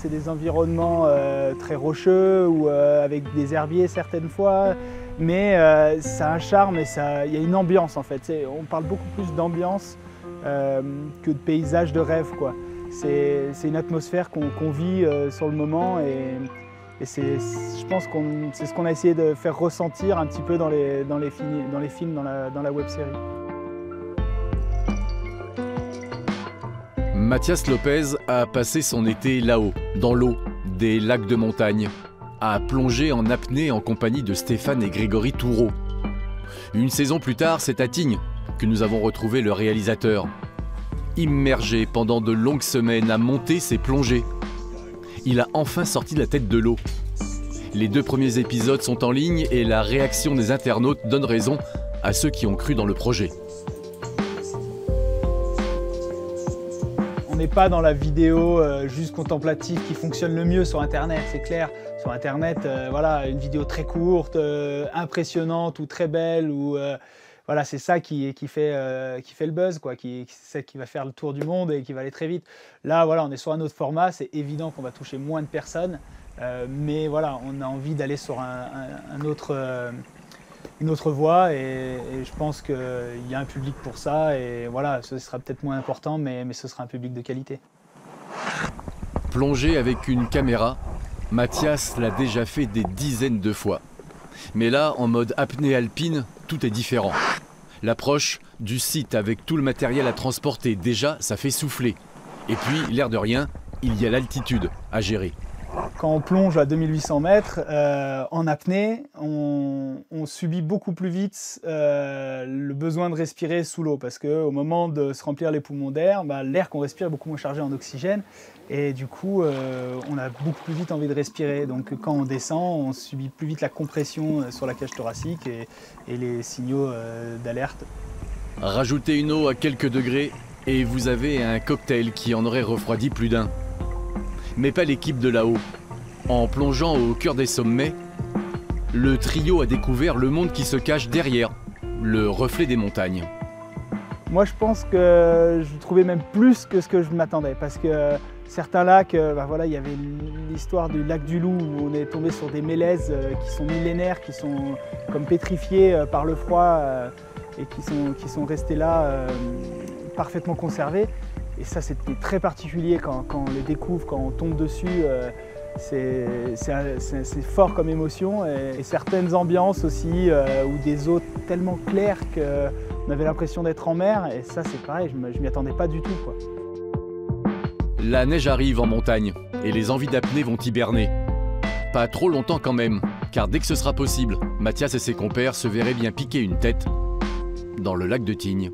c'est des environnements très rocheux ou avec des herbiers certaines fois. Mais ça a un charme et il y a une ambiance en fait. On parle beaucoup plus d'ambiance que de paysage de rêve, quoi. C'est une atmosphère qu'on vit sur le moment et je pense que c'est ce qu'on a essayé de faire ressentir un petit peu dans les films, dans la web-série. Mathias Lopez a passé son été là-haut, dans l'eau, des lacs de montagne, à plonger en apnée en compagnie de Stéphane et Grégory Toureau. Une saison plus tard, c'est à Tignes que nous avons retrouvé le réalisateur. Immergé pendant de longues semaines à monter ses plongées, il a enfin sorti la tête de l'eau. Les 2 premiers épisodes sont en ligne et la réaction des internautes donne raison à ceux qui ont cru dans le projet. On n'est pas dans la vidéo juste contemplative qui fonctionne le mieux sur Internet, c'est clair. Sur Internet, voilà, une vidéo très courte, impressionnante ou très belle, ou voilà, c'est ça qui fait le buzz, quoi, c'est ça qui va faire le tour du monde et qui va aller très vite. Là, voilà, on est sur un autre format, c'est évident qu'on va toucher moins de personnes, mais voilà, on a envie d'aller sur une autre voie et je pense qu'il y a un public pour ça et voilà, ce sera peut-être moins important, mais ce sera un public de qualité. Plonger avec une caméra, Mathias l'a déjà fait des dizaines de fois. Mais là, en mode apnée alpine, tout est différent. L'approche du site avec tout le matériel à transporter, déjà, ça fait souffler. Et puis, l'air de rien, il y a l'altitude à gérer. Quand on plonge à 2800 mètres en apnée, on subit beaucoup plus vite le besoin de respirer sous l'eau parce qu'au moment de se remplir les poumons d'air, l'air qu'on respire est beaucoup moins chargé en oxygène et du coup on a beaucoup plus vite envie de respirer. Donc quand on descend, on subit plus vite la compression sur la cage thoracique et les signaux d'alerte. Rajoutez une eau à quelques degrés et vous avez un cocktail qui en aurait refroidi plus d'un. Mais pas l'équipe de là-haut. En plongeant au cœur des sommets, le trio a découvert le monde qui se cache derrière, le reflet des montagnes. Moi je pense que je trouvais même plus que ce que je m'attendais parce que certains lacs, voilà, il y avait l'histoire du lac du Loup où on est tombé sur des mélèzes qui sont millénaires, qui sont comme pétrifiés par le froid et qui sont restés là parfaitement conservés. Et ça, c'était très particulier quand on les découvre, quand on tombe dessus. C'est fort comme émotion. Et certaines ambiances aussi, ou des eaux tellement claires qu'on avait l'impression d'être en mer. Et ça, c'est pareil, je m'y attendais pas du tout, quoi. La neige arrive en montagne et les envies d'apnée vont hiberner. Pas trop longtemps quand même, car dès que ce sera possible, Mathias et ses compères se verraient bien piquer une tête dans le lac de Tignes.